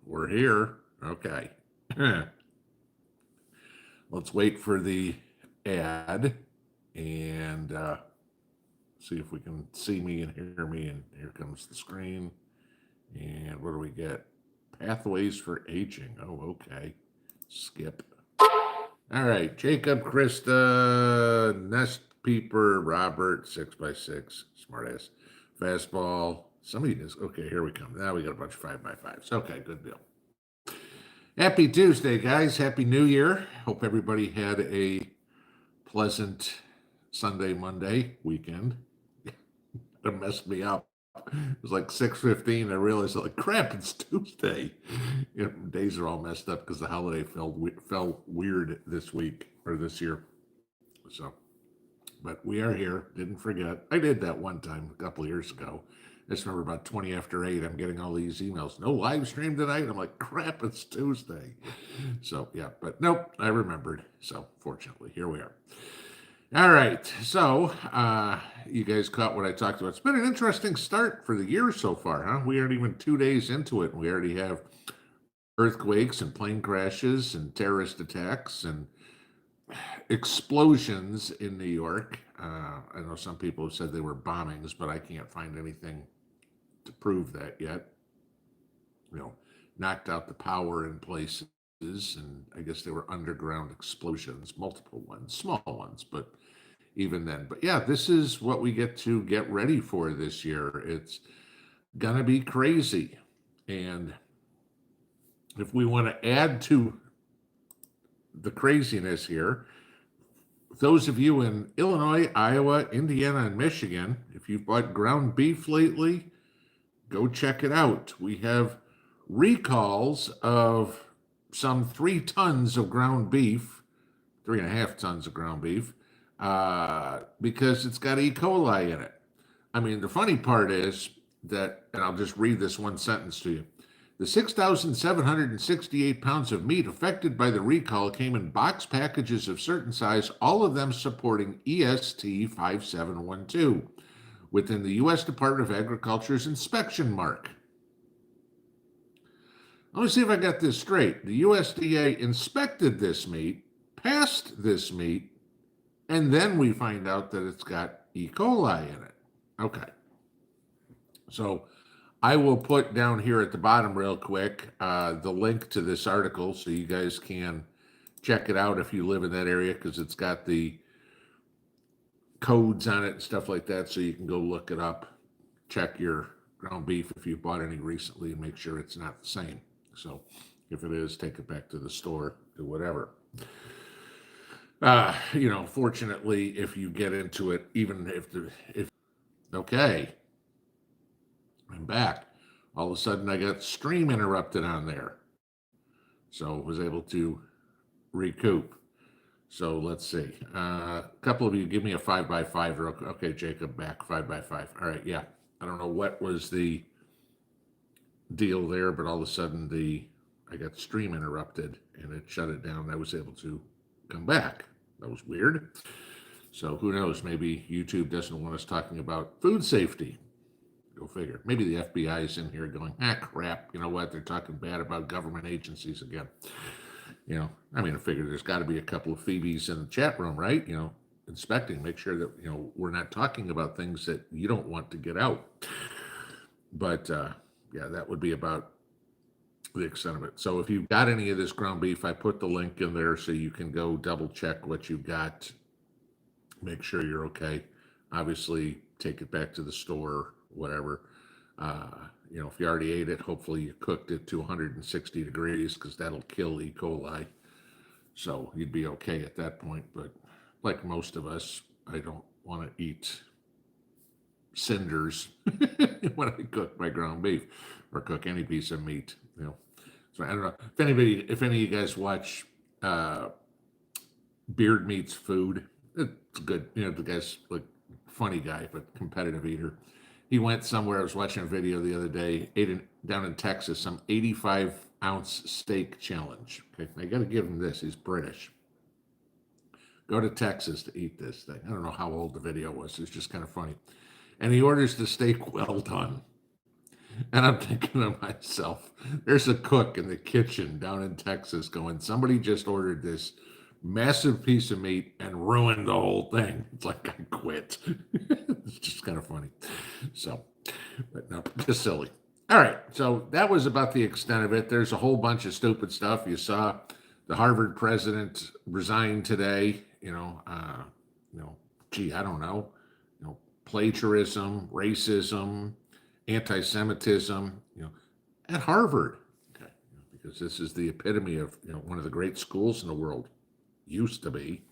we're here. Okay. Let's wait for the ad and see if we can see me and hear me. And here comes the screen. And what do we get? Pathways for aging. Oh, okay. Skip. All right. Jacob, Krista, Nest Peeper, Robert, 6x6, smartass, fastball. Somebody is okay. Here we come. Now we got a bunch of 5x5s. Okay, good deal. Happy Tuesday, guys. Happy New Year. Hope everybody had a pleasant Sunday, Monday weekend. It messed me up. It was like 6:15. I realized, like, crap, it's Tuesday. Days are all messed up because the holiday fell weird this week or this year. So, but we are here. Didn't forget. I did that one time a couple of years ago. I just remember about 20 after 8, I'm getting all these emails. No live stream tonight. I'm like, crap, it's Tuesday. So, yeah, but nope, I remembered. So, fortunately, here we are. All right. So, you guys caught what I talked about. It's been an interesting start for the year so far, huh? We aren't even 2 days into it, and we already have earthquakes and plane crashes and terrorist attacks and explosions in New York. I know some people have said they were bombings, but I can't find anything to prove that yet. Knocked out the power in places, and I guess they were underground explosions, multiple ones, small ones, but even then. But yeah, this is what we get to get ready for this year. It's gonna be crazy. And if we want to add to the craziness here, those of you in Illinois, Iowa, Indiana, and Michigan, if you've bought ground beef lately, go check it out. We have recalls of some 3 tons of ground beef, 3.5 tons of ground beef, because it's got E. coli in it. I mean, the funny part is that, and I'll just read this one sentence to you. The 6,768 pounds of meat affected by the recall came in box packages of certain size, all of them supporting EST 5712 within the U.S. Department of Agriculture's inspection mark. Let me see if I got this straight. The USDA inspected this meat, passed this meat, and then we find out that it's got E. coli in it. Okay. So I will put down here at the bottom real quick the link to this article so you guys can check it out if you live in that area, because it's got the codes on it and stuff like that, so you can go look it up, check your ground beef if you bought any recently, and make sure it's not the same. So if it is, take it back to the store, do whatever. Fortunately, if you get into it, even if okay, I'm back. All of a sudden, I got stream interrupted on there, so was able to recoup. So let's see. A couple of you give me a 5x5. Okay, Jacob, back 5x5. All right, yeah. I don't know what was the deal there, but all of a sudden I got stream interrupted and it shut it down. I was able to come back. That was weird. So who knows? Maybe YouTube doesn't want us talking about food safety. Go figure. Maybe the FBI is in here going, crap. You know what? They're talking bad about government agencies again. I figure there's got to be a couple of Phoebes in the chat room, right? Inspecting, make sure that, we're not talking about things that you don't want to get out. But, yeah, that would be about the extent of it. So if you've got any of this ground beef, I put the link in there so you can go double check what you got, make sure you're okay. Obviously, take it back to the store, whatever. If you already ate it, hopefully you cooked it to 160 degrees because that'll kill E. coli. So you'd be okay at that point. But like most of us, I don't want to eat cinders when I cook my ground beef or cook any piece of meat. So I don't know if any of you guys watch Beard Meats Food. It's good. The guy's like funny guy, but competitive eater. He went somewhere. I was watching a video the other day, down in Texas, some 85-ounce steak challenge. Okay, I got to give him this. He's British. Go to Texas to eat this thing. I don't know how old the video was. It's just kind of funny. And he orders the steak well done. And I'm thinking to myself, there's a cook in the kitchen down in Texas going, somebody just ordered this massive piece of meat and ruined the whole thing. It's like, I quit. It's just kind of funny. So, but no, just silly. All right. So that was about the extent of it. There's a whole bunch of stupid stuff. You saw the Harvard president resign today, you know, gee, I don't know, plagiarism, racism, anti-Semitism, at Harvard. Okay, because this is the epitome of one of the great schools in the world. Used to be.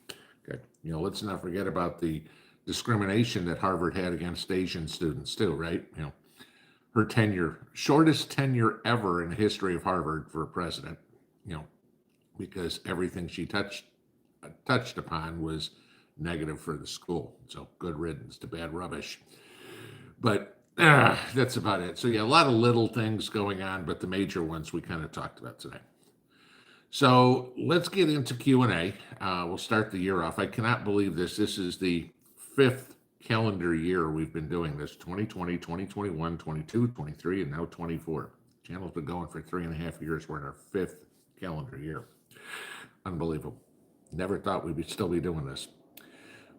Okay, let's not forget about the discrimination that Harvard had against Asian students too, right? Her tenure, shortest tenure ever in the history of Harvard for a president. Because everything she touched upon was negative for the school. So good riddance to bad rubbish. But that's about it. So yeah, a lot of little things going on, but the major ones we kind of talked about today. So let's get into Q&A. We'll start the year off. I cannot believe this. This is the 5th calendar year we've been doing this. 2020, 2021, 22, 23, and now 24. Channel's been going for 3.5 years. We're in our 5th calendar year. Unbelievable. Never thought we'd still be doing this,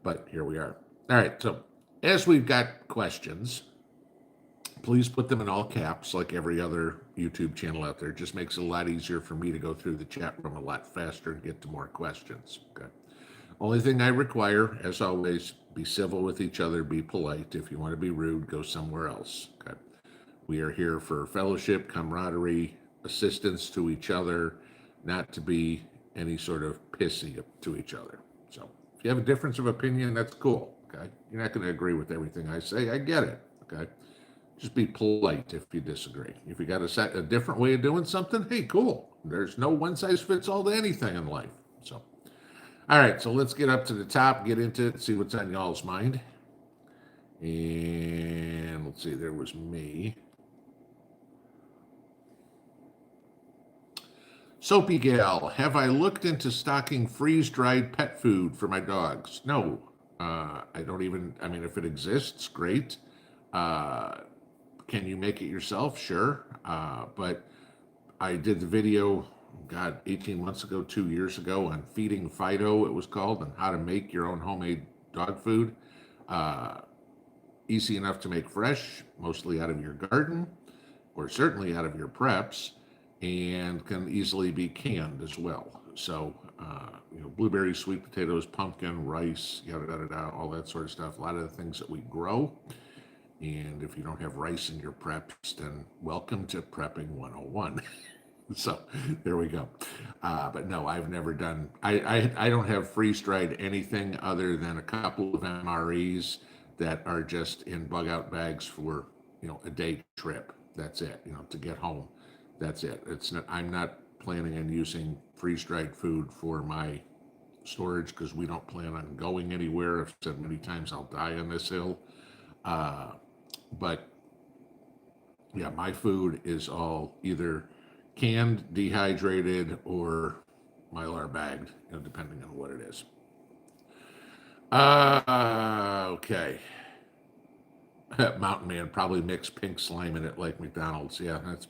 but here we are. All right, so as we've got questions, please put them in all caps like every other YouTube channel out there. It just makes it a lot easier for me to go through the chat room a lot faster and get to more questions. Okay. Only thing I require, as always, be civil with each other, be polite. If you want to be rude, go somewhere else. Okay. We are here for fellowship, camaraderie, assistance to each other, not to be any sort of pissy to each other. So if you have a difference of opinion, that's cool. Okay. You're not going to agree with everything I say. I get it. Okay. Just be polite if you disagree. If you got a different way of doing something, hey, cool. There's no one size fits all to anything in life. So, all right. So let's get up to the top, get into it, see what's on y'all's mind. And let's see, there was me. Soapy Gal, have I looked into stocking freeze-dried pet food for my dogs? No, I don't even, if it exists, great. Can you make it yourself? Sure. But I did the video, 18 months ago, 2 years ago, on feeding Fido, it was called, and how to make your own homemade dog food. Easy enough to make fresh, mostly out of your garden, or certainly out of your preps, and can easily be canned as well. So, blueberries, sweet potatoes, pumpkin, rice, yada, yada, yada, all that sort of stuff. A lot of the things that we grow. And if you don't have rice in your preps, then welcome to Prepping 101. So there we go. But no, I've never done, I don't have freeze-dried anything other than a couple of MREs that are just in bug out bags for, a day trip. That's it, to get home. That's it. I'm not planning on using freeze-dried food for my storage because we don't plan on going anywhere. I've said many times I'll die on this hill. But yeah, my food is all either canned, dehydrated, or Mylar bagged, depending on what it is. Okay. Mountain Man probably mix pink slime in it like McDonald's. Yeah, that's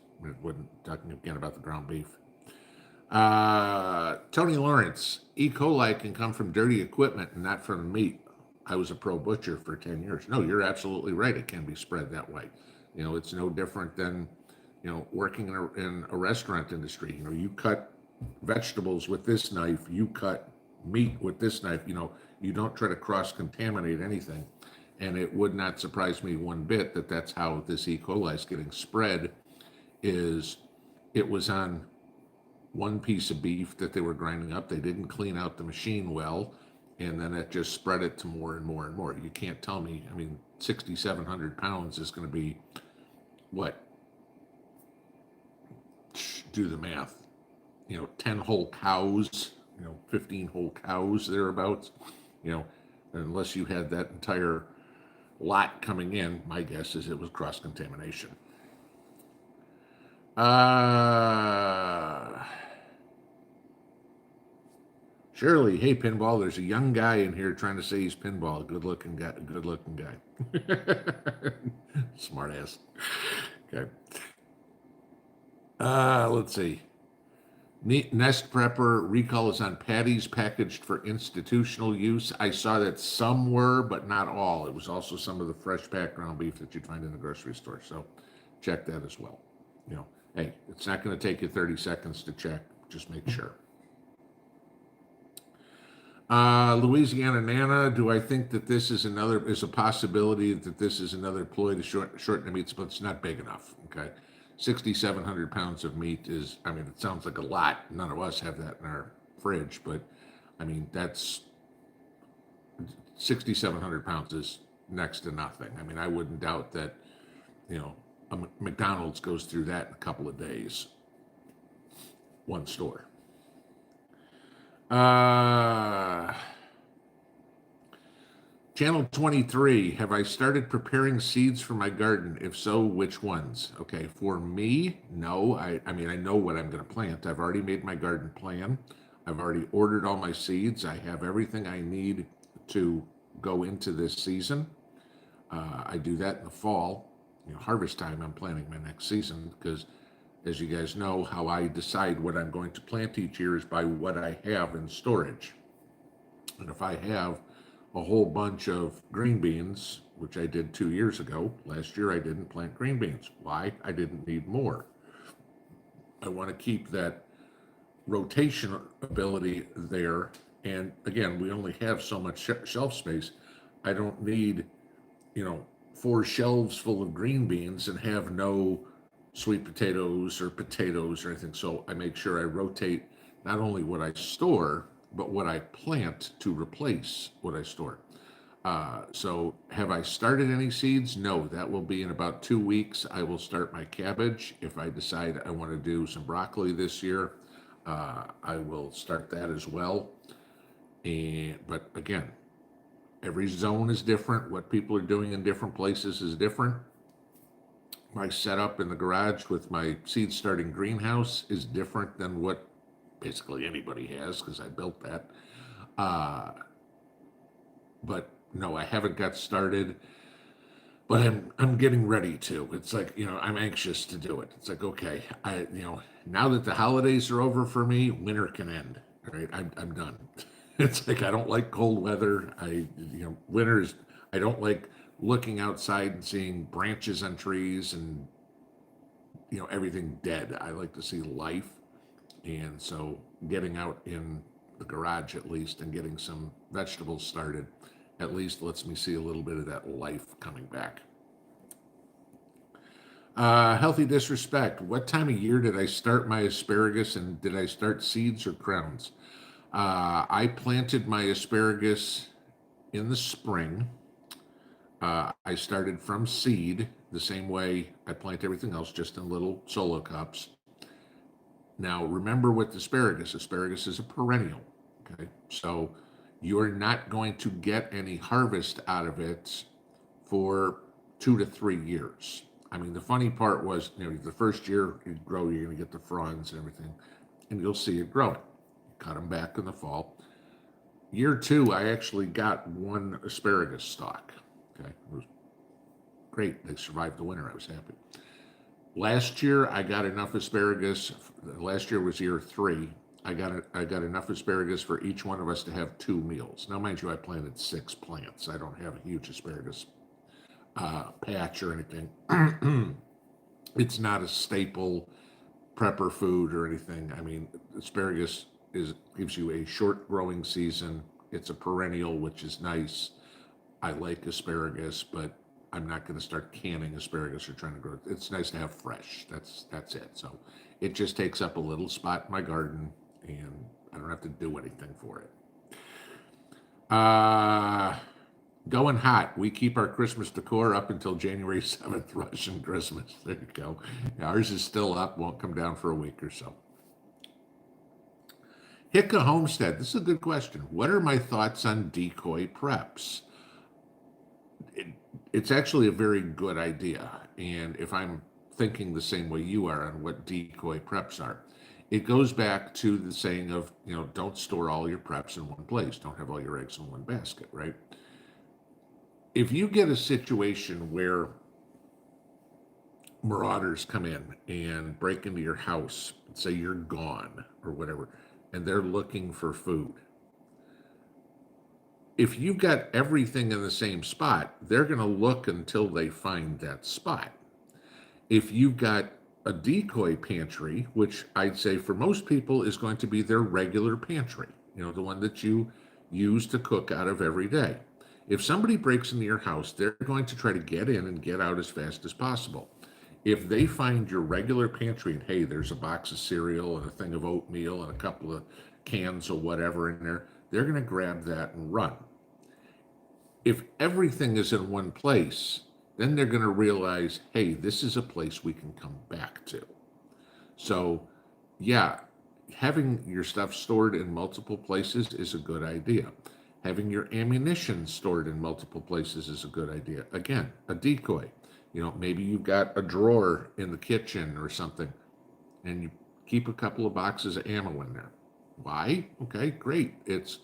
talking again about the ground beef. Tony Lawrence, E. coli can come from dirty equipment and not from meat. I was a pro butcher for 10 years. No, you're absolutely right. It can be spread that way. It's no different than, working in a restaurant industry. You cut vegetables with this knife, you cut meat with this knife. You don't try to cross-contaminate anything. And it would not surprise me one bit that that's how this E. coli is getting spread. It was on one piece of beef that they were grinding up. They didn't clean out the machine well. And then it just spread it to more and more and more. You can't tell me, 6,700 pounds is going to be, what? Do the math. 10 whole cows, 15 whole cows thereabouts. Unless you had that entire lot coming in, my guess is it was cross-contamination. Shirley, hey Pinball, there's a young guy in here trying to say he's Pinball. Good looking guy. Smart ass. Okay. Let's see. Nest Prepper recall is on patties packaged for institutional use. I saw that some were, but not all. It was also some of the fresh packed ground beef that you'd find in the grocery store. So check that as well. You know, hey, it's not going to take you 30 seconds to check. Just make sure. Louisiana Nana, do I think that this is a possibility that this is another ploy to shorten the meats, but it's not big enough, okay? 6,700 pounds of meat is, I mean, it sounds like a lot. None of us have that in our fridge, but I mean, that's 6,700 pounds is next to nothing. I mean, I wouldn't doubt that, you know, a McDonald's goes through that in a couple of days. One store. Channel 23, have I started preparing seeds for my garden? If so, which ones? Okay, for me, no. I mean, I know what I'm going to plant. I've already made my garden plan. I've already ordered all my seeds. I have everything I need to go into this season. I do that in the fall. You know, harvest time, I'm planning my next season because, as you guys know, how I decide what I'm going to plant each year is by what I have in storage. And if I have a whole bunch of green beans, which I did 2 years ago, last year I didn't plant green beans. Why? I didn't need more. I want to keep that rotation ability there. And again, we only have so much shelf space. I don't need, you know, 4 shelves full of green beans and have no sweet potatoes or anything. So I make sure I rotate not only what I store, but what I plant to replace what I store. So have I started any seeds? No, that will be in about 2 weeks. I will start my cabbage. If I decide I want to do some broccoli this year, I will start that as well. But again, every zone is different. What people are doing in different places is different. My setup in the garage with my seed starting greenhouse is different than what basically anybody has because I built that. But no, I haven't got started. But I'm getting ready to. It's like, you know, I'm anxious to do it. It's like, okay, now that the holidays are over for me, winter can end. Right? I'm done. It's like I don't like cold weather. Winters, I don't like looking outside and seeing branches on trees and everything dead. I like to see life. And so getting out in the garage at least and getting some vegetables started at least lets me see a little bit of that life coming back. Healthy disrespect. What time of year did I start my asparagus, and did I start seeds or crowns? I planted my asparagus in the spring. I started from seed the same way I plant everything else, just in little solo cups. Now, remember with asparagus is a perennial, okay? So you're not going to get any harvest out of it for 2 to 3 years. I mean, the funny part was, the first year you grow, you're going to get the fronds and everything, and you'll see it growing. Cut them back in the fall. Year 2, I actually got 1 asparagus stalk. Okay, it was great. They survived the winter. I was happy. Last year, I got enough asparagus. Last year was year 3. I got enough asparagus for each one of us to have 2 meals. Now, mind you, I planted 6 plants. I don't have a huge asparagus patch or anything. It's not a staple prepper food or anything. I mean, asparagus gives you a short growing season. It's a perennial, which is nice. I like asparagus, but I'm not going to start canning asparagus or trying to grow it. It's nice to have fresh. That's it. So it just takes up a little spot in my garden, and I don't have to do anything for it. Going hot. We keep our Christmas decor up until January 7th, Russian Christmas. There you go. Ours is still up, won't come down for a week or so. Hicka Homestead. This is a good question. What are my thoughts on decoy preps? It's actually a very good idea. And if I'm thinking the same way you are on what decoy preps are, it goes back to the saying of, don't store all your preps in one place. Don't have all your eggs in one basket, right? If you get a situation where marauders come in and break into your house, say you're gone or whatever, and they're looking for food. If you've got everything in the same spot, they're going to look until they find that spot. If you've got a decoy pantry, which I'd say for most people is going to be their regular pantry, the one that you use to cook out of every day. If somebody breaks into your house, they're going to try to get in and get out as fast as possible. If they find your regular pantry and, hey, there's a box of cereal and a thing of oatmeal and a couple of cans of whatever in there, they're going to grab that and run. If everything is in one place, then they're going to realize, hey, this is a place we can come back to. So, yeah, having your stuff stored in multiple places is a good idea. Having your ammunition stored in multiple places is a good idea. Again, a decoy. Maybe you've got a drawer in the kitchen or something, and you keep a couple of boxes of ammo in there. Why? Okay, great. It's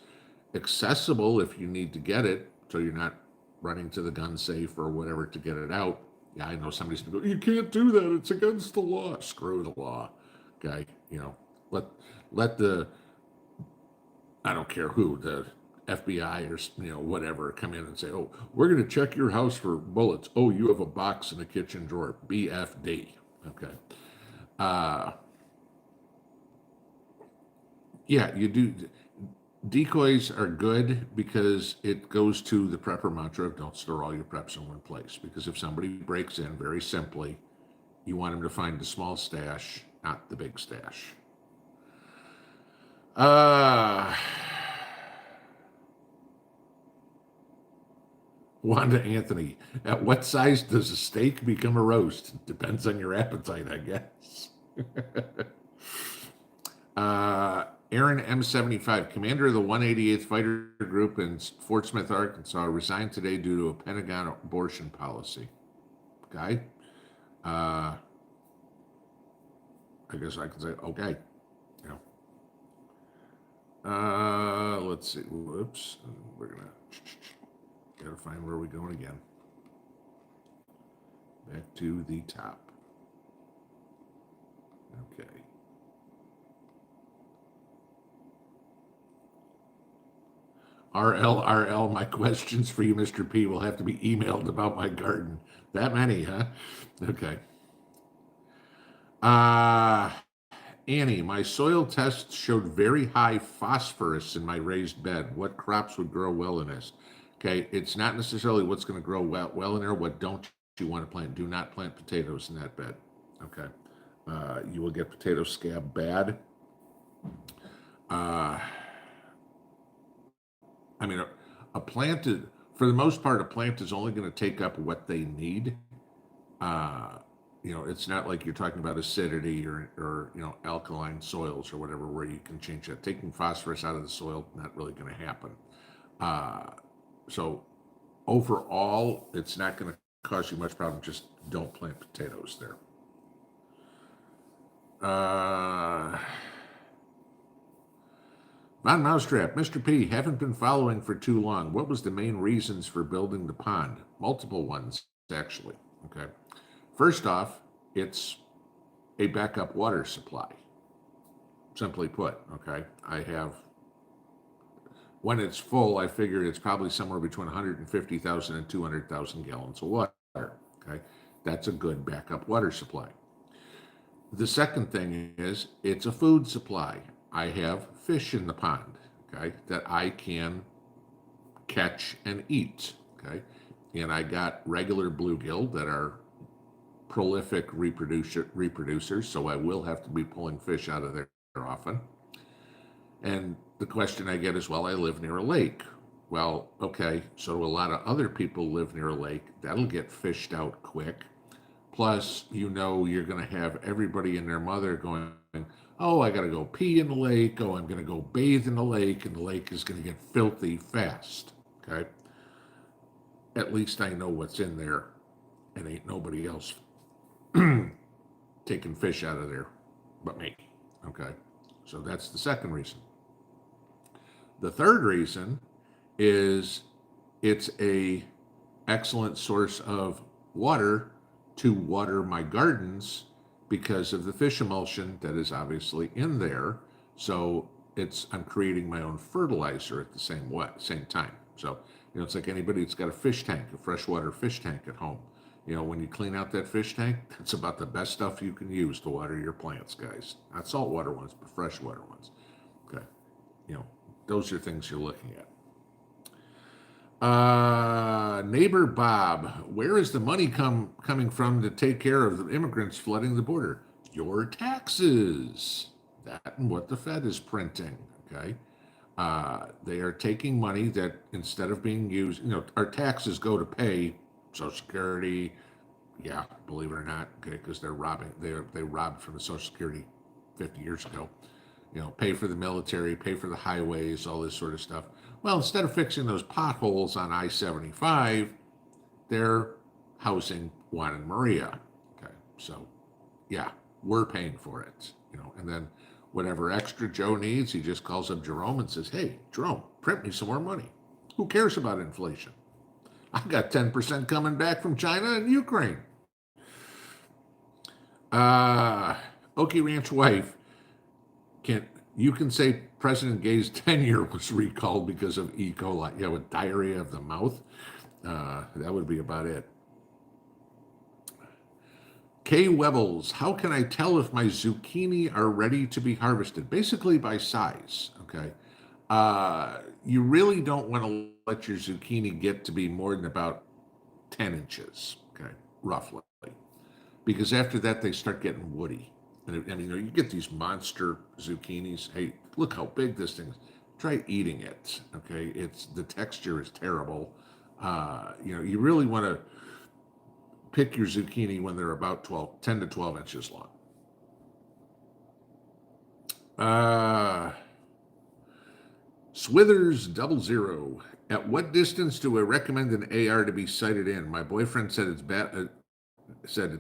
accessible if you need to get it, so you're not running to the gun safe or whatever to get it out. Yeah, I know somebody's going to go, you can't do that. It's against the law. Screw the law, guy. Let the, I don't care who, the FBI or whatever, come in and say, oh, we're going to check your house for bullets. Oh, you have a box in the kitchen drawer. BFD. Okay. Yeah, you do. Decoys are good because it goes to the prepper mantra of don't store all your preps in one place. Because if somebody breaks in, very simply, you want them to find the small stash, not the big stash. Wanda Anthony, at what size does a steak become a roast? Depends on your appetite, I guess. Aaron M75, commander of the 188th Fighter Group in Fort Smith, Arkansas, resigned today due to a Pentagon abortion policy. Okay. I guess I can say, okay. Let's see. Whoops. We're going to gotta find where we're going again. Back to the top. Okay. RL, my questions for you, Mr. P, will have to be emailed about my garden. That many, huh? Okay. Annie, my soil tests showed very high phosphorus in my raised bed. What crops would grow well in this? Okay, it's not necessarily what's going to grow well in there. What don't you want to plant? Do not plant potatoes in that bed. Okay. You will get potato scab bad. I mean, a plant is, for the most part, a plant is only going to take up what they need. It's not like you're talking about acidity or alkaline soils or whatever, where you can change that. Taking phosphorus out of the soil, not really going to happen. So overall, it's not going to cause you much problem. Just don't plant potatoes there. Von Mousetrap, Mr. P, haven't been following for too long. What was the main reasons for building the pond? Multiple ones, actually. Okay. First off, it's a backup water supply. Simply put, okay. When it's full, I figure it's probably somewhere between 150,000 and 200,000 gallons of water. Okay. That's a good backup water supply. The second thing is it's a food supply. I have fish in the pond, okay, that I can catch and eat, okay? And I got regular bluegill that are prolific reproducers, so I will have to be pulling fish out of there often. And the question I get is, well, I live near a lake. Well, okay, so a lot of other people live near a lake. That'll get fished out quick. Plus, you're going to have everybody and their mother going, oh, I got to go pee in the lake. Oh, I'm going to go bathe in the lake, and the lake is going to get filthy fast. Okay. At least I know what's in there, and ain't nobody else taking fish out of there but me. Okay. So that's the second reason. The third reason is it's a excellent source of water to water my gardens because of the fish emulsion that is obviously in there. So I'm creating my own fertilizer at the same time. So, it's like anybody that's got a fish tank, a freshwater fish tank at home. When you clean out that fish tank, that's about the best stuff you can use to water your plants, guys. Not saltwater ones, but freshwater ones. Okay. Those are things you're looking at. Neighbor Bob, where is the money coming from to take care of the immigrants flooding the border? Your taxes. That and what the Fed is printing. Okay. They are taking money that instead of being used, our taxes go to pay Social Security. Yeah, believe it or not, okay, because they robbed from the Social Security 50 years ago. Pay for the military, pay for the highways, all this sort of stuff. Well, instead of fixing those potholes on I-75, they're housing Juan and Maria. Okay, so yeah, we're paying for it. And then whatever extra Joe needs, he just calls up Jerome and says, "Hey, Jerome, print me some more money. Who cares about inflation? I got 10% coming back from China and Ukraine." Okie Ranch wife, you can say President Gay's tenure was recalled because of E. coli. Yeah, with diarrhea of the mouth. That would be about it. K. Webbles, how can I tell if my zucchini are ready to be harvested? Basically by size, okay? You really don't want to let your zucchini get to be more than about 10 inches, okay, roughly. Because after that, they start getting woody. And you get these monster zucchinis. Hey, look how big this thing is. Try eating it, okay? The texture is terrible. You really want to pick your zucchini when they're about 10 to 12 inches long. Swithers 00. At what distance do I recommend an AR to be sighted in? My boyfriend said it's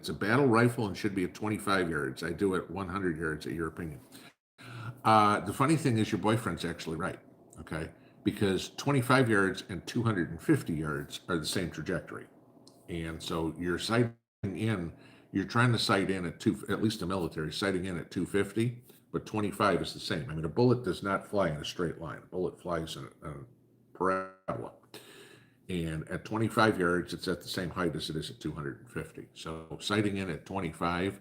a battle rifle and should be at 25 yards. I do it 100 yards, at your opinion. The funny thing is your boyfriend's actually right, okay? Because 25 yards and 250 yards are the same trajectory. And so you're trying to sight in at least the military, sighting in at 250, but 25 is the same. A bullet does not fly in a straight line. A bullet flies in a parabola. And at 25 yards, it's at the same height as it is at 250. So sighting in at 25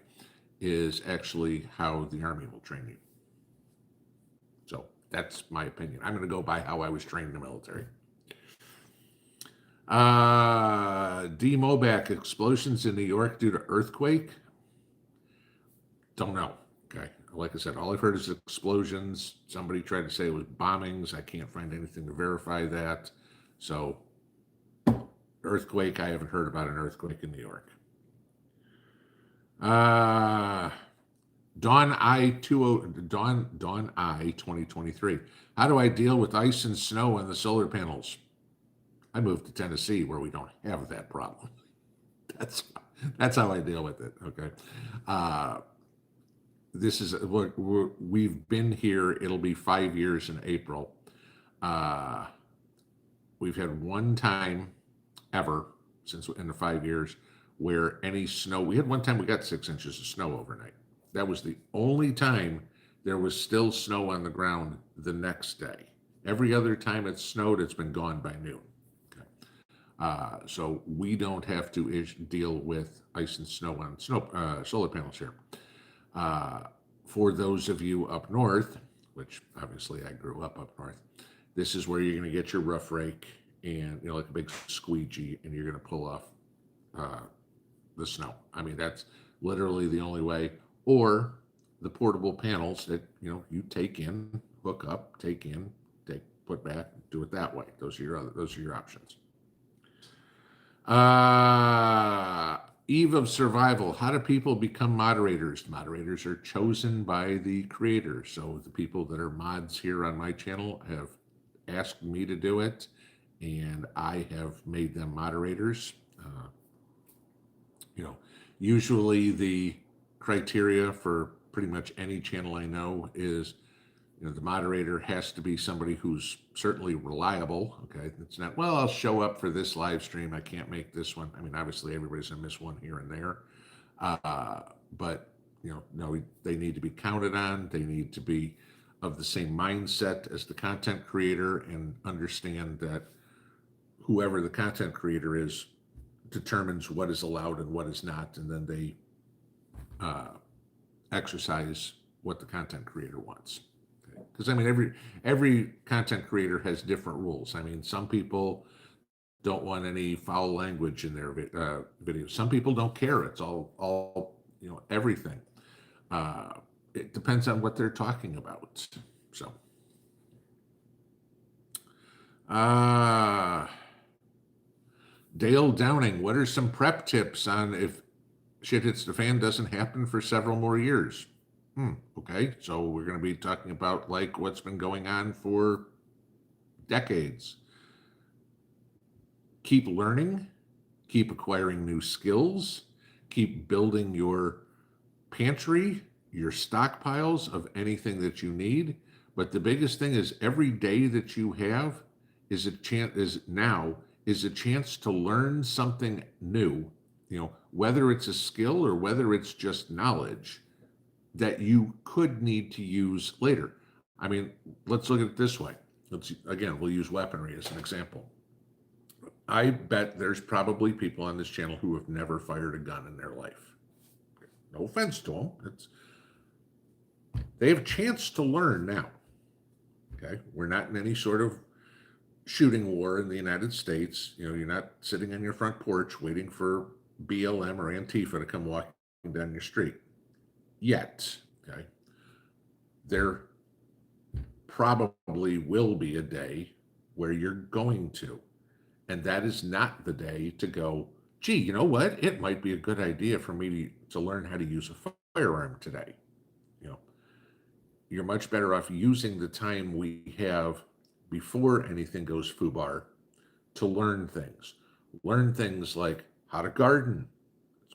is actually how the Army will train you. So that's my opinion. I'm going to go by how I was trained in the military. D. Moback, explosions in New York due to earthquake? Don't know. Okay. Like I said, all I've heard is explosions. Somebody tried to say it was bombings. I can't find anything to verify that. So, earthquake, I haven't heard about an earthquake in New York. Dawn I 2023. How do I deal with ice and snow on the solar panels? I moved to Tennessee where we don't have that problem. That's how I deal with it. Okay. We've been here. It'll be 5 years in April. We've had one time ever since in the 5 years where any snow. We had one time we got 6 inches of snow overnight. That was the only time there was still snow on the ground the next day. Every other time it snowed, it's been gone by noon. So we don't have to deal with ice and snow on solar panels here. For those of you up north, which obviously I grew up north, this is where you're going to get your rough rake and like a big squeegee, and you're going to pull off the snow. That's literally the only way. Or the portable panels that you take in, hook up, take in, put back, do it that way. Those are your options. Eve of Survival. How do people become moderators? Moderators are chosen by the creator. So the people that are mods here on my channel have asked me to do it, and I have made them moderators. Usually the criteria for pretty much any channel I know is, The moderator has to be somebody who's certainly reliable. Okay, it's not, well, I'll show up for this live stream, I can't make this one. I mean, obviously everybody's gonna miss one here and there, but no, they need to be counted on. They need to be of the same mindset as the content creator and understand that whoever the content creator is determines what is allowed and what is not, and then they exercise what the content creator wants. Because I mean, every content creator has different rules. I mean, some people don't want any foul language in their videos. Some people don't care. It's all everything. It depends on what they're talking about. So, Dale Downing, what are some prep tips on if shit hits the fan doesn't happen for several more years? Okay, so we're going to be talking about like what's been going on for decades. Keep learning, keep acquiring new skills, keep building your pantry, your stockpiles of anything that you need. But the biggest thing is every day that you have is a chance to learn something new, whether it's a skill or whether it's just knowledge that you could need to use later. I mean, let's look at it this way. We'll use weaponry as an example. I bet there's probably people on this channel who have never fired a gun in their life. No offense to them. They have a chance to learn now. Okay, we're not in any sort of shooting war in the United States. You're not sitting on your front porch waiting for BLM or Antifa to come walking down your street yet. Okay, there probably will be a day where you're going to, and that is not the day to go, gee, you know what? It might be a good idea for me to learn how to use a firearm today. You're much better off using the time we have before anything goes foobar to learn things. Learn things like how to garden.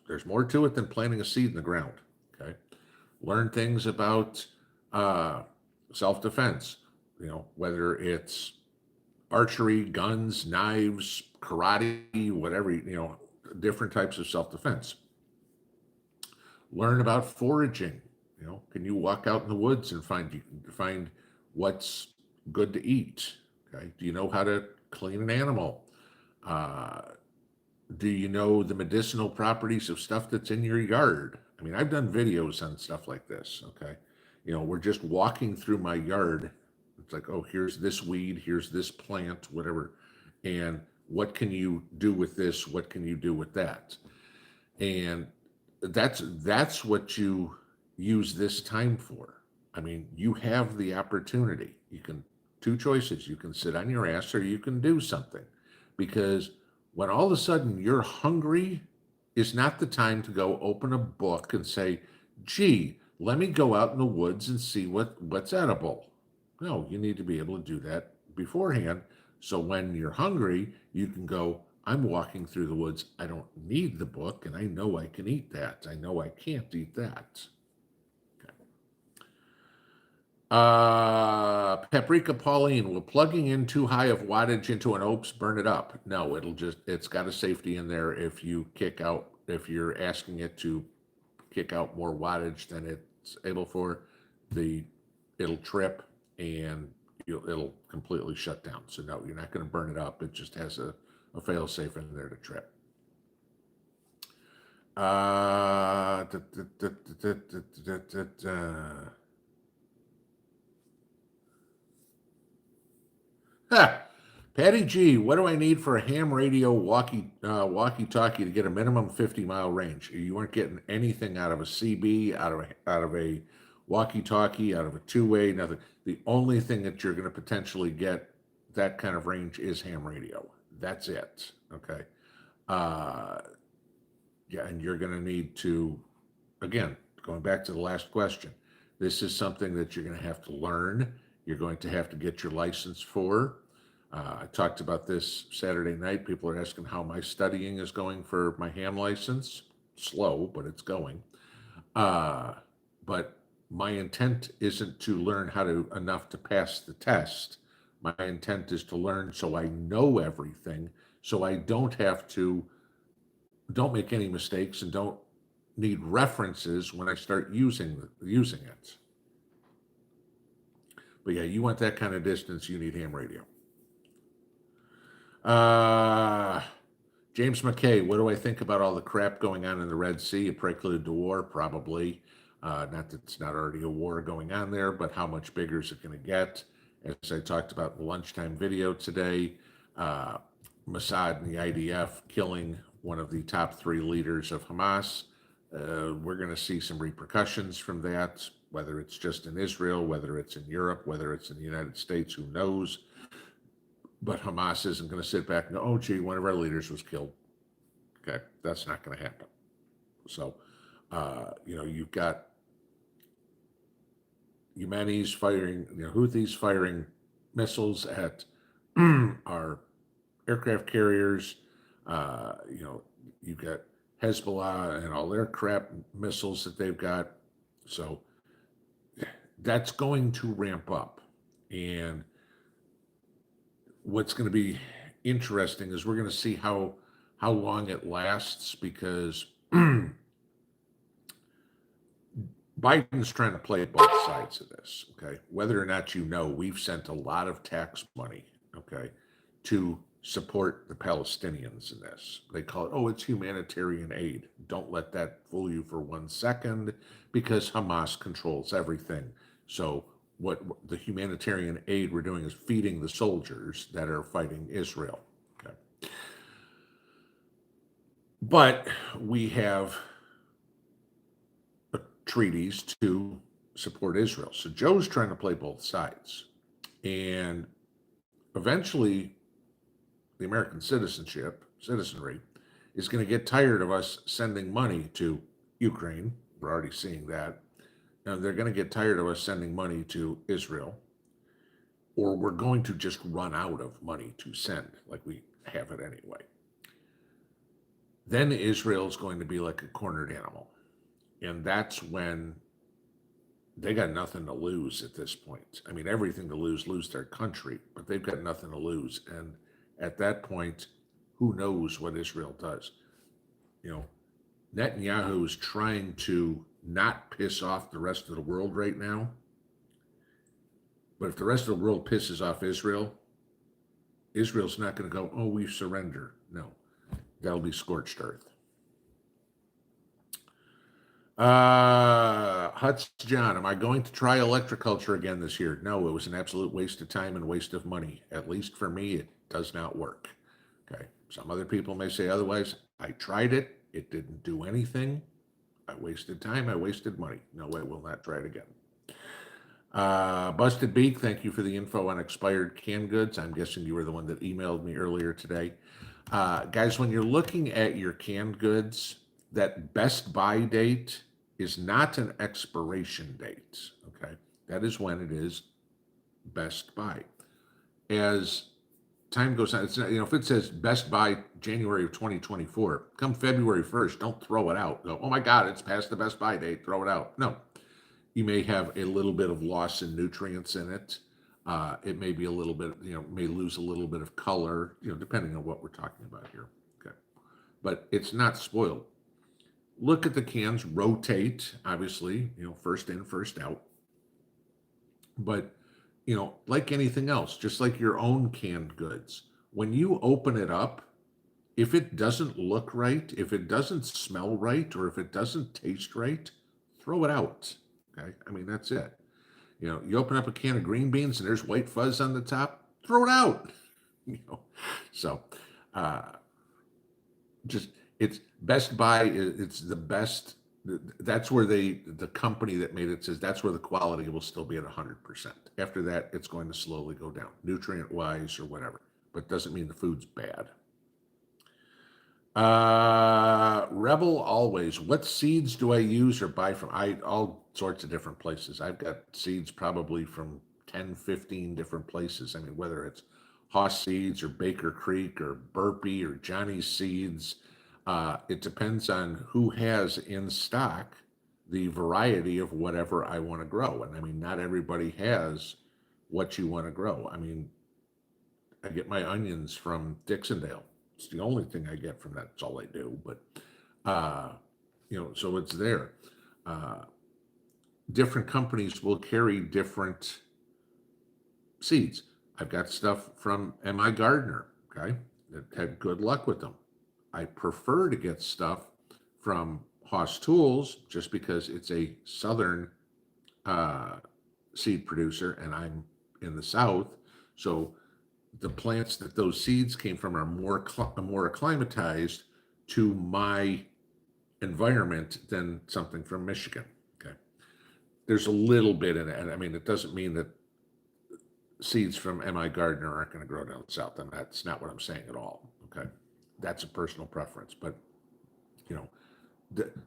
There's more to it than planting a seed in the ground. Okay. Learn things about self-defense. Whether it's archery, guns, knives, karate, whatever. Different types of self-defense. Learn about foraging. Can you walk out in the woods and find what's good to eat? Okay. Do you know how to clean an animal? Do you know the medicinal properties of stuff that's in your yard? I mean, I've done videos on stuff like this. Okay. We're just walking through my yard. It's like, oh, here's this weed, here's this plant, whatever. And what can you do with this? What can you do with that? And that's what you use this time for. I mean, you have the opportunity. Two choices. You can sit on your ass or you can do something. Because when all of a sudden you're hungry, is not the time to go open a book and say, gee, let me go out in the woods and see what's edible. No, you need to be able to do that beforehand. So when you're hungry, you can go, I'm walking through the woods. I don't need the book, and I know I can eat that. I know I can't eat that. Paprika Pauline, will plugging in too high of wattage into an OPS burn it up? No, it's got a safety in there. If you're asking it to kick out more wattage than it's able for, it'll trip and it'll completely shut down. So no, you're not going to burn it up. It just has a fail safe in there to trip. Patty G, what do I need for a ham radio walkie-talkie to get a minimum 50-mile range? You aren't getting anything out of a CB, out of a walkie-talkie, out of a two-way, nothing. The only thing that you're going to potentially get that kind of range is ham radio. That's it. Okay. Yeah, and you're going to need to, again, going back to the last question, this is something that you're going to have to learn. You're going to have to get your license for. I talked about this Saturday night. People are asking how my studying is going for my ham license. Slow, but it's going. But my intent isn't to learn enough to pass the test. My intent is to learn so I know everything, so I don't make any mistakes and don't need references when I start using it. But yeah, you want that kind of distance, you need ham radio. Uh, James McKay, what do I think about all the crap going on in the Red Sea? A prelude to war, probably. Not that it's not already a war going on there, but how much bigger is it going to get? As I talked about in the lunchtime video today, Mossad and the IDF killing one of the top 3 leaders of Hamas. We're going to see some repercussions from that, whether it's just in Israel, whether it's in Europe, whether it's in the United States, who knows? But Hamas isn't going to sit back and go, oh, gee, one of our leaders was killed. Okay, that's not going to happen. So, you've got Yemenis firing, Houthis firing missiles at our aircraft carriers. You've got Hezbollah and all their crap missiles that they've got. So that's going to ramp up. And what's going to be interesting is we're going to see how long it lasts, because Biden's trying to play both sides of this, okay? Whether or not we've sent a lot of tax money, okay, to support the Palestinians in this. They call it, oh, it's humanitarian aid. Don't let that fool you for 1 second, because Hamas controls everything. So what the humanitarian aid we're doing is feeding the soldiers that are fighting Israel, okay? But we have treaties to support Israel. So Joe's trying to play both sides. And eventually, the American citizenry is going to get tired of us sending money to Ukraine. We're already seeing that. And they're going to get tired of us sending money to Israel, or we're going to just run out of money to send, like we have it anyway. Then Israel is going to be like a cornered animal. And that's when they got nothing to lose at this point. I mean, everything to lose their country, but they've got nothing to lose. And at that point, who knows what Israel does? Netanyahu is trying to not piss off the rest of the world right now. But if the rest of the world pisses off Israel, Israel's not going to go, oh, we surrender. No, that'll be scorched earth. Huts John, am I going to try electroculture again this year? No, it was an absolute waste of time and waste of money. At least for me, it does not work. Okay. Some other people may say otherwise. I tried it. It didn't do anything. I wasted time. I wasted money. No, I will not try it again. Busted Beak, thank you for the info on expired canned goods. I'm guessing you were the one that emailed me earlier today. Guys, when you're looking at your canned goods, that best buy date is not an expiration date, okay? That is when it is best buy. As time goes on, it's not, if it says best buy January of 2024, come February 1st, don't throw it out. Go, oh my God, it's past the best buy date, throw it out. No, you may have a little bit of loss in nutrients in it. It may be a little bit, may lose a little bit of color, depending on what we're talking about here, okay? But it's not spoiled. Look at the cans, rotate, obviously, first in, first out. But, like anything else, just like your own canned goods, when you open it up, if it doesn't look right, if it doesn't smell right, or if it doesn't taste right, throw it out, okay? I mean, that's it. You open up a can of green beans and there's white fuzz on the top, throw it out. So just, it's Best Buy, it's the best. That's where the company that made it says that's where the quality will still be at 100%. After that, it's going to slowly go down, nutrient wise or whatever, but doesn't mean the food's bad. Rebel always, what seeds do I use or buy from? All sorts of different places. I've got seeds probably from 10, 15 different places. I mean, whether it's Hoss Seeds or Baker Creek or Burpee or Johnny's Seeds, it depends on who has in stock the variety of whatever I want to grow. And I mean, not everybody has what you want to grow. I mean, I get my onions from Dixondale. It's the only thing I get from that. That's all I do. But, uh, so it's there. Uh, Different companies will carry different seeds. I've got stuff from M.I. Gardner, okay, that had good luck with them. I prefer to get stuff from Haas Tools just because it's a southern uh, seed producer and I'm in the south. So the plants that those seeds came from are more acclimatized to my environment than something from Michigan. Okay. There's a little bit in it. And I mean, it doesn't mean that seeds from M.I. Gardner aren't going to grow down south. And that's not what I'm saying at all. Okay. That's a personal preference. But, you know,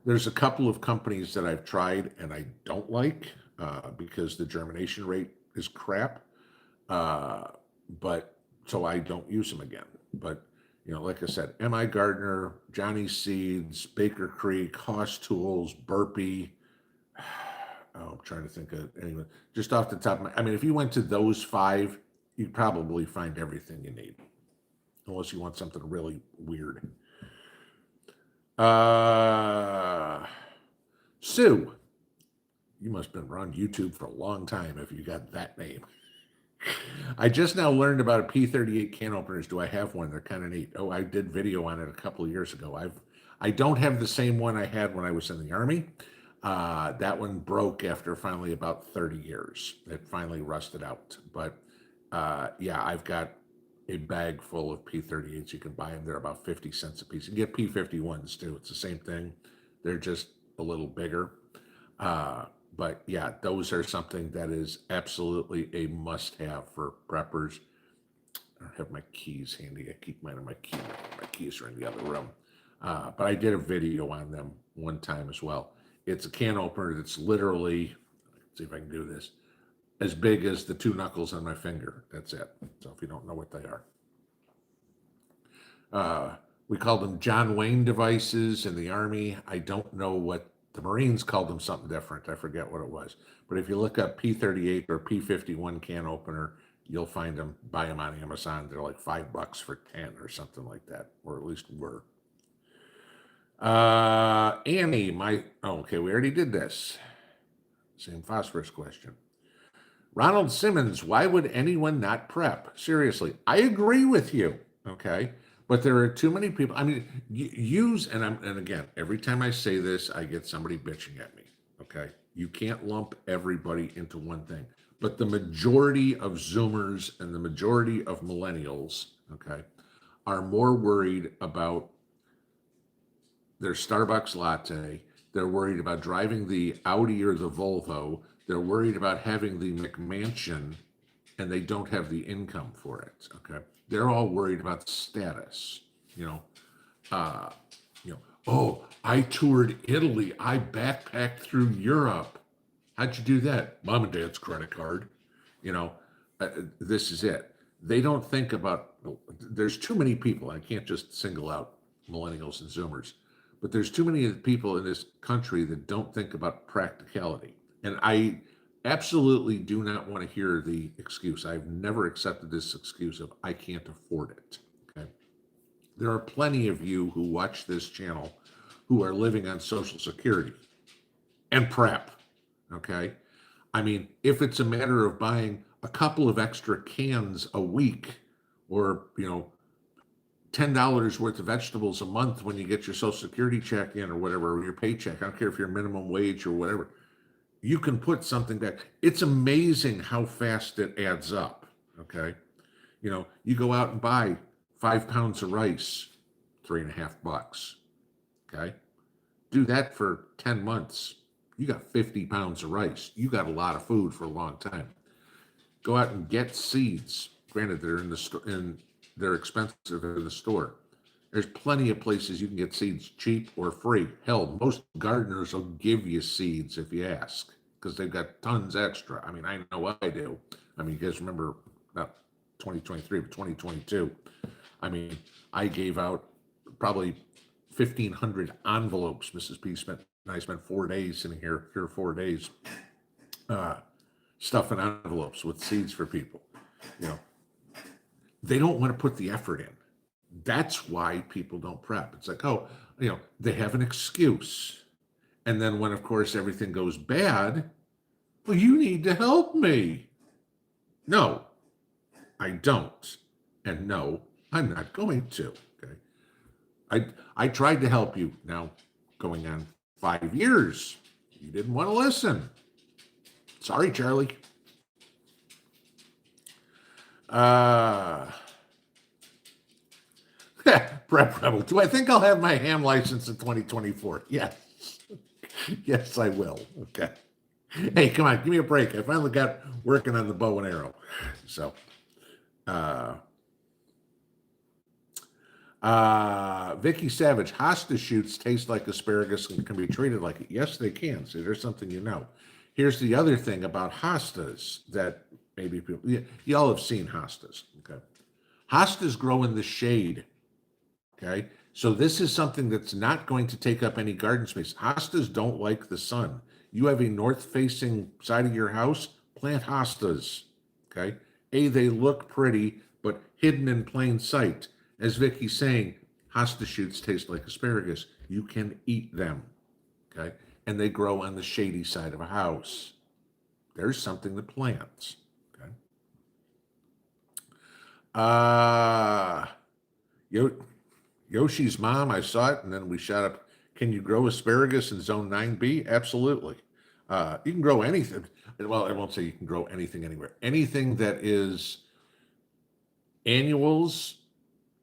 there's a couple of companies that I've tried and I don't like because the germination rate is crap. But so I don't use them again. But, like I said, M.I. Gardner, Johnny Seeds, Baker Creek, Haas Tools, Burpee. Oh, I'm trying to think of anyone. Just off the top of my, I mean, if you went to those 5, you'd probably find everything you need, unless you want something really weird. Sue, you must have been on YouTube for a long time if you got that name. I just now learned about a P38 can openers. Do I have one? They're kind of neat. Oh, I did video on it a couple of years ago. I don't have the same one I had when I was in the Army. That one broke after finally about 30 years. It finally rusted out. But yeah, I've got a bag full of P38s. You can buy them. They're about 50 cents a piece. You can get P51s too. It's the same thing. They're just a little bigger. But yeah, those are something that is absolutely a must-have for preppers. I don't have my keys handy. I keep mine in my key. My keys are in the other room. But I did a video on them one time as well. It's a can opener that's literally, let's see if I can do this, as big as the 2 knuckles on my finger. That's it. So if you don't know what they are. We called them John Wayne devices in the Army. I don't know what the Marines called them, something different. I forget what it was. But if you look up P38 or P51 can opener, you'll find them, buy them on Amazon. They're like $5 for 10 or something like that, or at least were. Annie, okay, we already did this. Same phosphorus question. Ronald Simmons, why would anyone not prep? Seriously, I agree with you. Okay. But there are too many people. I mean, and again, every time I say this, I get somebody bitching at me. Okay. You can't lump everybody into one thing. But the majority of Zoomers and the majority of millennials, okay, are more worried about their Starbucks latte. They're worried about driving the Audi or the Volvo. They're worried about having the McMansion, and they don't have the income for it. Okay. They're all worried about status, oh, I toured Italy. I backpacked through Europe. How'd you do that? Mom and Dad's credit card. This is it. They don't think about, there's too many people. I can't just single out millennials and Zoomers, but there's too many people in this country that don't think about practicality. And I absolutely do not want to hear the excuse. I've never accepted this excuse of I can't afford it. Okay. There are plenty of you who watch this channel who are living on Social Security and prep. Okay. I mean, if it's a matter of buying a couple of extra cans a week or, $10 worth of vegetables a month when you get your Social Security check in or whatever, or your paycheck, I don't care if you're minimum wage or whatever, you can put something back. It's amazing how fast it adds up. Okay. You go out and buy 5 pounds of rice, $3.50. Okay. Do that for 10 months. You got 50 pounds of rice. You got a lot of food for a long time. Go out and get seeds. Granted, they're in the store and they're expensive in the store. There's plenty of places you can get seeds cheap or free. Hell, most gardeners will give you seeds if you ask because they've got tons extra. I mean, I know what I do. I mean, you guys remember not 2023, but 2022. I mean, I gave out probably 1,500 envelopes. Mrs. P spent And I spent 4 days sitting here, 3 or 4 days, uh, stuffing envelopes with seeds for people. You know, they don't want to put the effort in. That's why people don't prep. It's like, oh, they have an excuse. And then when, of course, everything goes bad, well, you need to help me. No, I don't. And no, I'm not going to. Okay. I tried to help you now going on 5 years. You didn't want to listen. Sorry, Charlie. Uh Prep Rebel. Do I think I'll have my ham license in 2024? Yes. Yes, I will. Okay. Hey, come on, give me a break. I finally got working on the bow and arrow. So Vicky Savage, Hosta shoots taste like asparagus and can be treated like it. Yes, they can. See, there's something you know. Here's the other thing about hostas that maybe people, y'all have seen hostas. Okay. Hostas grow in the shade. Okay. So this is something that's not going to take up any garden space. Hostas don't like the sun. You have a north facing side of your house, plant hostas. Okay. They look pretty, but hidden in plain sight. As Vicky's saying, hosta shoots taste like asparagus. You can eat them. Okay. And they grow on the shady side of a house. There's something that plants. Okay. Yoshi's mom, I saw it, and then we shot up. Can you grow asparagus in zone 9B? Absolutely. You can grow anything. Well, I won't say you can grow anything anywhere. Anything that is annuals,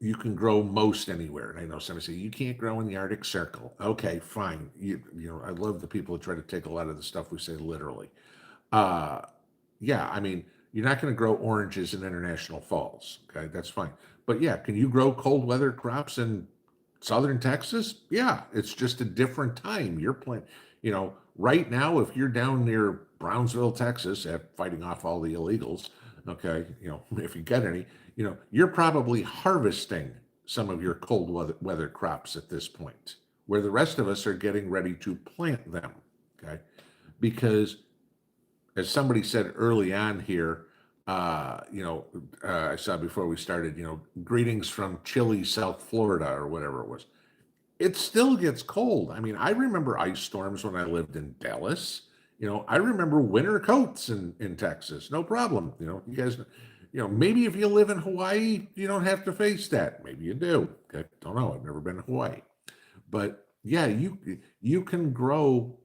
you can grow most anywhere. And I know somebody say you can't grow in the Arctic Circle. Okay, fine. I love the people who try to take a lot of the stuff we say literally. Uh, yeah, I mean, you're not going to grow oranges in International Falls. Okay, that's fine. But yeah, can you grow cold weather crops in southern Texas? Yeah, it's just a different time. You're playing, right now, if you're down near Brownsville, Texas, at fighting off all the illegals, okay, if you get any, you're probably harvesting some of your cold weather crops at this point, where the rest of us are getting ready to plant them. Okay, because as somebody said early on here, I saw before we started, greetings from chilly South Florida or whatever it was. It still gets cold. I mean, I remember ice storms when I lived in Dallas. I remember winter coats in Texas. No problem. You guys, maybe if you live in Hawaii, you don't have to face that. Maybe you do. Okay. Don't know. I've never been to Hawaii. But yeah, you can grow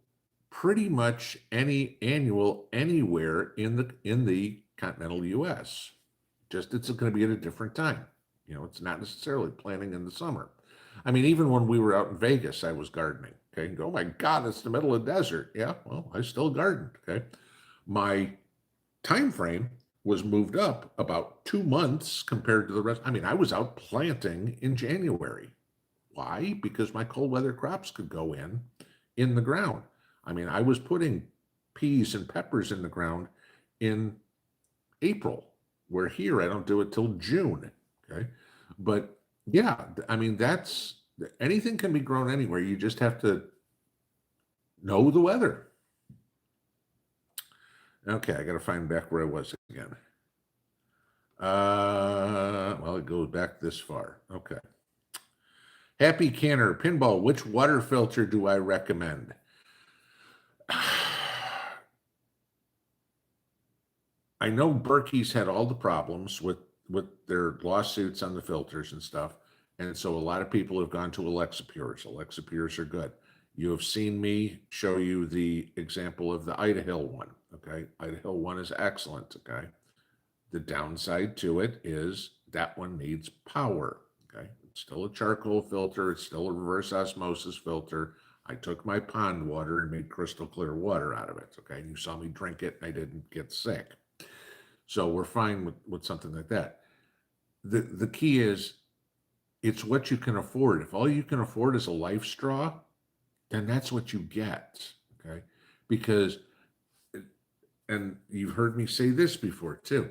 pretty much any annual anywhere in the continental US. Just it's going to be at a different time. It's not necessarily planting in the summer. I mean, even when we were out in Vegas, I was gardening. Okay, and go, oh my God, it's the middle of the desert. Yeah, well, I still gardened. Okay, my time frame was moved up about 2 months compared to the rest. I mean, I was out planting in January. Why? Because my cold weather crops could go in the ground. I mean, I was putting peas and peppers in the ground in April, where here I don't do it till June. Okay. But yeah, I mean, anything can be grown anywhere. You just have to know the weather. Okay, I got to find back where I was again. Well, it goes back this far. Okay. Happy Canner, Pinball, which water filter do I recommend? I know Berkey's had all the problems with their lawsuits on the filters and stuff, and so a lot of people have gone to Alexapures. Alexapures are good. You have seen me show you the example of the Idaho one. Okay, Idaho one is excellent. Okay, the downside to it is that one needs power. Okay, it's still a charcoal filter. It's still a reverse osmosis filter. I took my pond water and made crystal clear water out of it. Okay, and you saw me drink it, and I didn't get sick. So we're fine with something like that. The key is it's what you can afford. If all you can afford is a life straw, then that's what you get. Okay. Because, and you've heard me say this before too.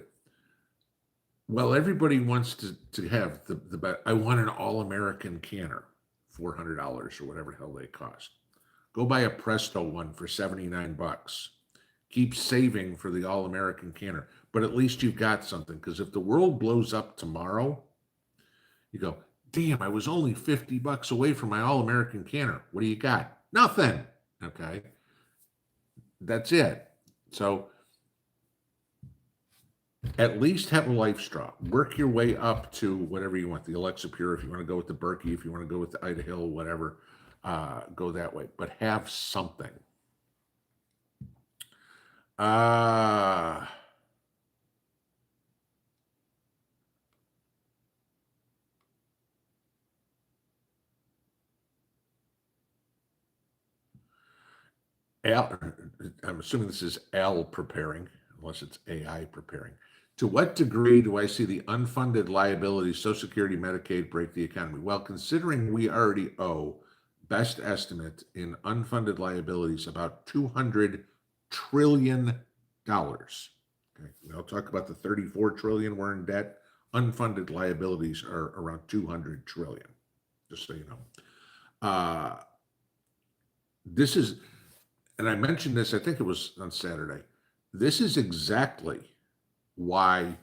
Well, everybody wants to have the I want an all-American canner, $400 or whatever the hell they cost. Go buy a Presto one for 79 bucks. Keep saving for the All-American canner, but at least you've got something, because if the world blows up tomorrow, you go, damn, I was only 50 bucks away from my All-American canner. What do you got? Nothing. Okay. That's it. So at least have a life straw. Work your way up to whatever you want. The Alexa Pure, if you want to go with the Berkey, if you want to go with the Idaho, whatever, go that way. But have something. Al, I'm assuming this is Al preparing, unless it's AI preparing. To what degree do I see the unfunded liabilities, Social Security, Medicaid, break the economy? Well, considering we already owe, best estimate in unfunded liabilities, about $200 trillion. Okay, I'll talk about the 34 trillion we're in debt. Unfunded liabilities are around 200 trillion, just so you know. This is, and I mentioned this, I think it was on Saturday. This is exactly why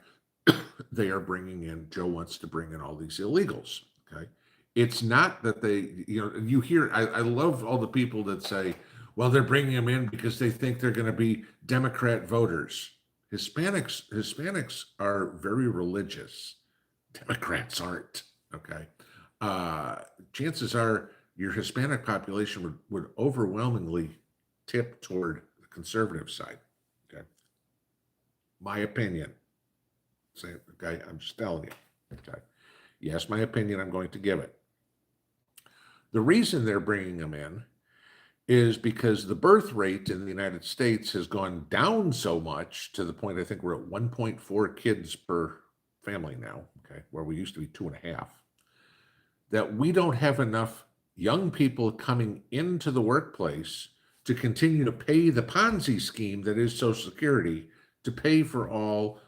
they are bringing in, Joe wants to bring in all these illegals. Okay. It's not that they, you hear, I love all the people that say, well, they're bringing them in because they think they're going to be Democrat voters. Hispanics are very religious. Democrats aren't. Okay. Chances are your Hispanic population would overwhelmingly tip toward the conservative side. Okay. My opinion. Say, okay, I'm just telling you. Okay. Yes, my opinion, I'm going to give it. The reason they're bringing them in is because the birth rate in the United States has gone down so much to the point I think we're at 1.4 kids per family now, okay, where we used to be 2.5, that we don't have enough young people coming into the workplace to continue to pay the Ponzi scheme that is Social Security, to pay for all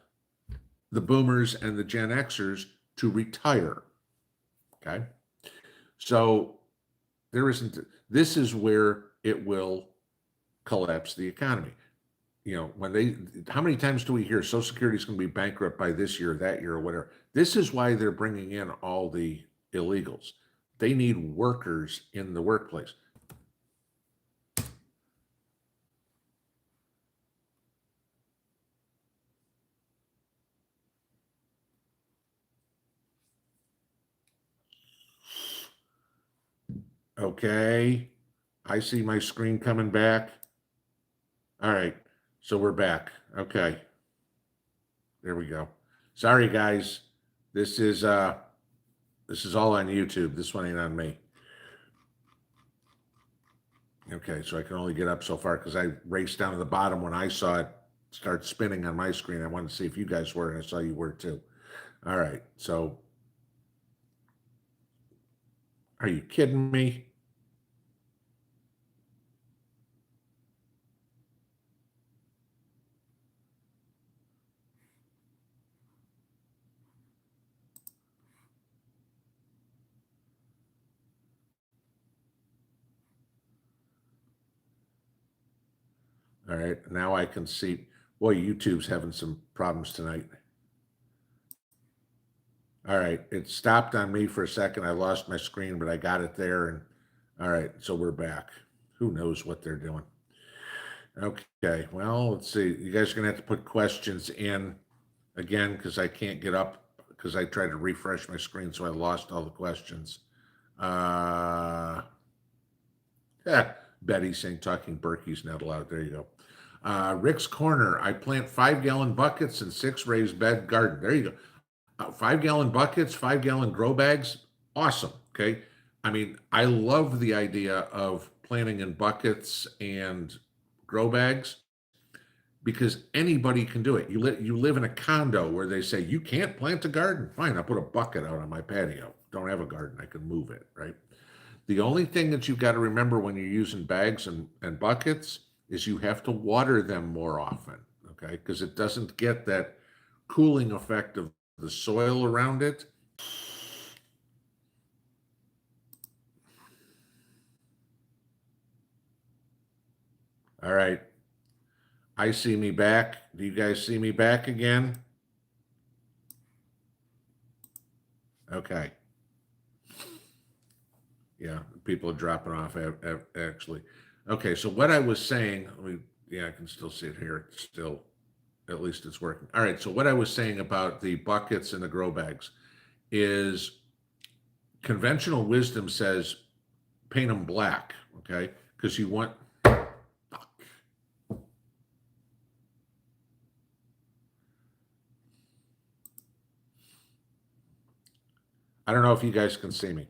the boomers and the Gen Xers to retire. Okay. So there isn't, this is where it will collapse the economy. How many times do we hear Social Security is going to be bankrupt by this year, that year, or whatever? This is why they're bringing in all the illegals. They need workers in the workplace. Okay. I see my screen coming back. All right. So we're back. Okay. There we go. Sorry, guys. This is all on YouTube. This one ain't on me. Okay, so I can only get up so far because I raced down to the bottom when I saw it start spinning on my screen. I wanted to see if you guys were, and I saw you were too. All right, so are you kidding me? All right, now I can see. Boy, YouTube's having some problems tonight. All right, it stopped on me for a second. I lost my screen, but I got it there. And all right, so we're back. Who knows what they're doing? Okay, well, let's see. You guys are gonna have to put questions in again because I can't get up because I tried to refresh my screen, so I lost all the questions. Yeah, Betty saying talking Berkey's not allowed. There you go. Rick's Corner. I plant 5-gallon buckets and 6 raised bed garden. There you go. 5-gallon buckets, 5-gallon grow bags. Awesome. Okay. I mean, I love the idea of planting in buckets and grow bags because anybody can do it. You live in a condo where they say you can't plant a garden. Fine, I'll put a bucket out on my patio. Don't have a garden. I can move it, right? The only thing that you've got to remember when you're using bags and buckets is you have to water them more often, okay? Because it doesn't get that cooling effect of the soil around it. All right. I see me back. Do you guys see me back again? Okay. Yeah, people are dropping off actually. Okay, so what I was saying, yeah, I can still see it here. It's still, at least it's working. All right, so what I was saying about the buckets and the grow bags is conventional wisdom says paint them black, okay? Because you want, I don't know if you guys can see me.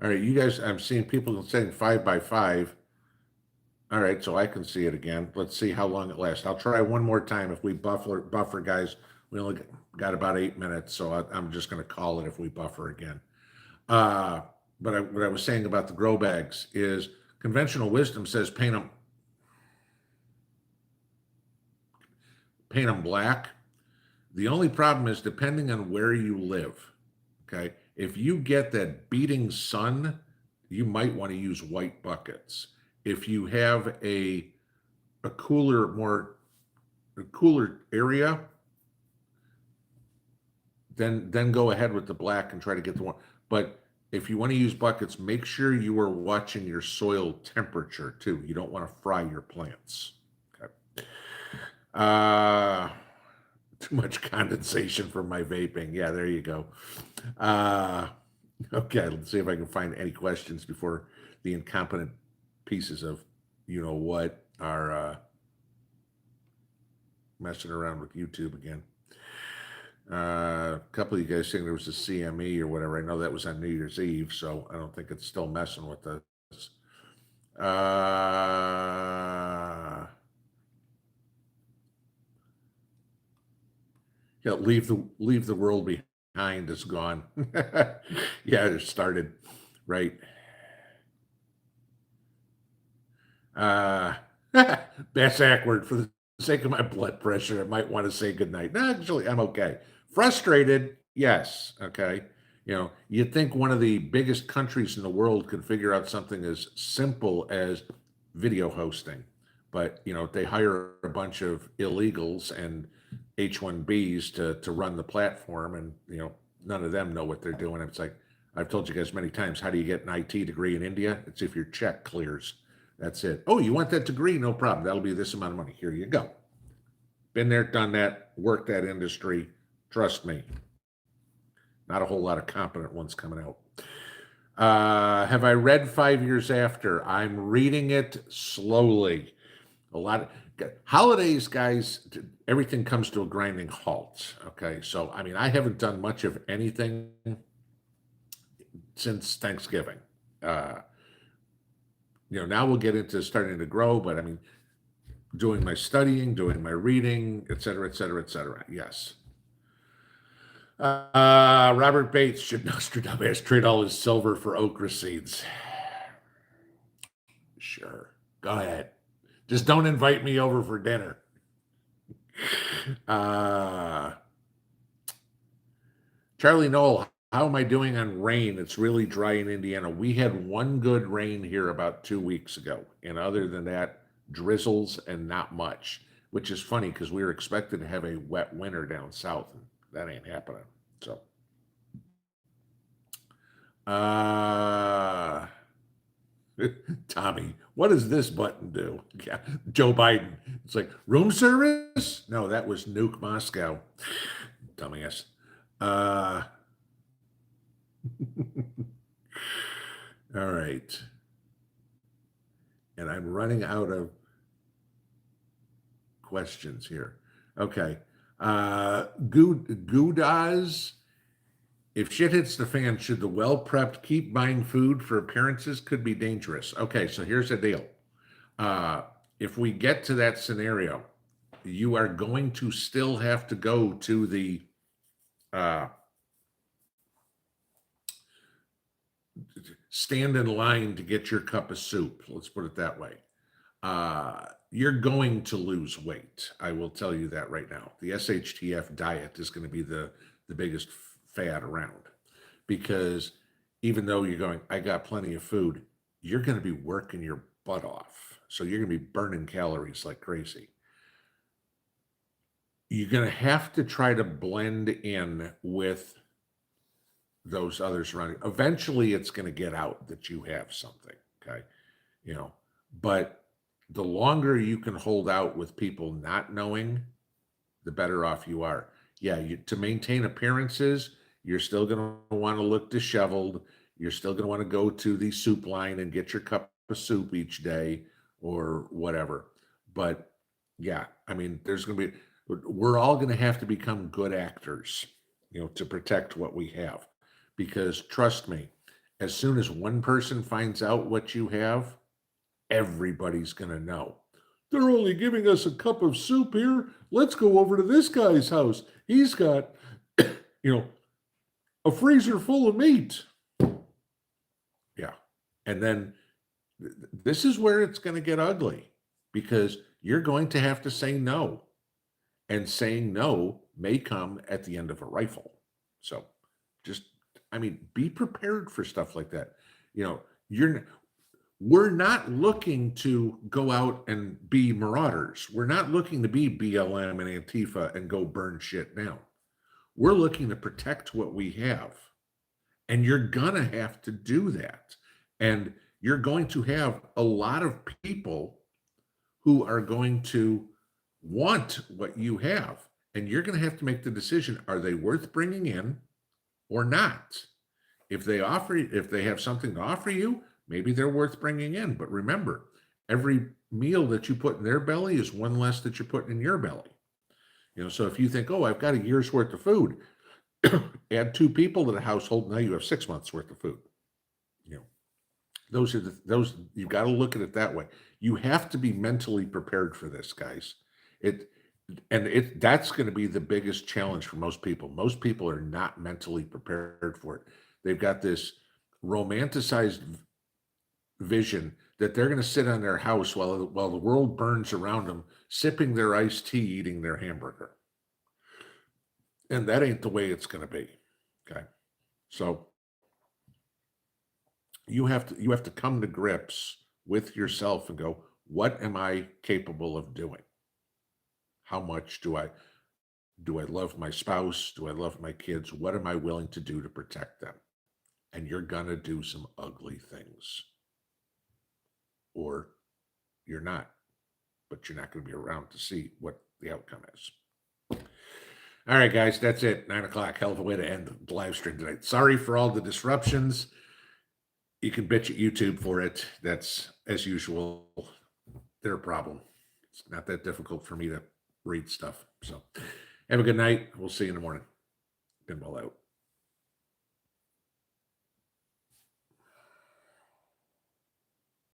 All right, you guys, I'm seeing people saying 5 by 5. All right, so I can see it again. Let's see how long it lasts. I'll try one more time. If we buffer, guys, we only got about 8 minutes, so I'm just going to call it if we buffer again. Uh, but what I was saying about the grow bags is conventional wisdom says paint them black. The only problem is depending on where you live. Okay, if you get that beating sun, you might want to use white buckets. If you have a cooler area, then go ahead with the black and try to get the one. But if you want to use buckets, make sure you are watching your soil temperature too. You don't want to fry your plants. Okay. Too much condensation from my vaping. Yeah, there you go. Okay, let's see if I can find any questions before the incompetent pieces of you know what are messing around with YouTube again. A couple of you guys saying there was a CME or whatever. I know that was on New Year's Eve, so I don't think it's still messing with us. Yeah, leave the world behind is gone. Yeah, it started right. Uh, That's awkward. For the sake of my blood pressure, I might want to say goodnight. No, actually, I'm okay. Frustrated, yes. Okay. You know, you'd think one of the biggest countries in the world could figure out something as simple as video hosting, but you know, they hire a bunch of illegals and H-1Bs to run the platform, and you know, none of them know what they're doing. It's like I've told you guys many times. How do you get an IT degree in India? It's if your check clears. That's it. Oh, you want that degree? No problem. That'll be this amount of money. Here you go. Been there, done that, worked that industry. Trust me. Not a whole lot of competent ones coming out. Have I read 5 Years After? I'm reading it slowly. A lot of holidays, guys, everything comes to a grinding halt. Okay. So, I mean, I haven't done much of anything since Thanksgiving. You know, now we'll get into starting to grow, but I mean, doing my studying, doing my reading, et cetera, et cetera, et cetera. Yes. Robert Bates, should Nostradamus trade all his silver for okra seeds? Sure. Go ahead. Just don't invite me over for dinner. Charlie Knoll, how am I doing on rain? It's really dry in Indiana. We had one good rain here about 2 weeks ago. And other than that, drizzles and not much, which is funny because we were expected to have a wet winter down south. And that ain't happening. So, Tommy, what does this button do? Yeah, Joe Biden. It's like room service? No, that was Nuke Moscow. Dumbass. All right. And I'm running out of questions here. Okay. Goudas. If shit hits the fan, should the well prepped keep buying food for appearances? Could be dangerous. Okay, so here's the deal. If we get to that scenario, you are going to still have to go to the stand in line to get your cup of soup. Let's put it that way. You're going to lose weight. I will tell you that right now. The SHTF diet is going to be the biggest fad around, because even though you're going, I got plenty of food, you're going to be working your butt off. So you're going to be burning calories like crazy. You're going to have to try to blend in with those others around you. Eventually it's going to get out that you have something. Okay. But the longer you can hold out with people not knowing, the better off you are. Yeah, to maintain appearances, you're still going to want to look disheveled. You're still going to want to go to the soup line and get your cup of soup each day or whatever. But yeah, I mean, we're all going to have to become good actors, to protect what we have. Because trust me, as soon as one person finds out what you have, everybody's going to know. They're only giving us a cup of soup here. Let's go over to this guy's house. He's got, a freezer full of meat. Yeah. And then this is where it's going to get ugly, because you're going to have to say no. And saying no may come at the end of a rifle. So be prepared for stuff like that. We're not looking to go out and be marauders. We're not looking to be BLM and Antifa and go burn shit down. We're looking to protect what we have. And you're going to have to do that. And you're going to have a lot of people who are going to want what you have. And you're going to have to make the decision, are they worth bringing in or not? If they have something to offer you, maybe they're worth bringing in. But remember, every meal that you put in their belly is one less that you're putting in your belly. So if you think, oh, I've got a year's worth of food, add 2 people to the household, now you have 6 months worth of food. Those you've got to look at it that way. You have to be mentally prepared for this, guys. That's going to be the biggest challenge for most people. Most people are not mentally prepared for it. They've got this romanticized vision that they're going to sit on their house while the world burns around them, sipping their iced tea, eating their hamburger. And that ain't the way it's going to be. Okay. So you have to come to grips with yourself and go, what am I capable of doing? How much do I love my spouse? Do I love my kids? What am I willing to do to protect them? And you're going to do some ugly things. Or you're not, but you're not going to be around to see what the outcome is. All right, guys, that's it. 9:00. Hell of a way to end the live stream tonight. Sorry for all the disruptions. You can bitch at YouTube for it. That's, as usual, their problem. It's not that difficult for me to read stuff. So have a good night. We'll see you in the morning. Pinball out.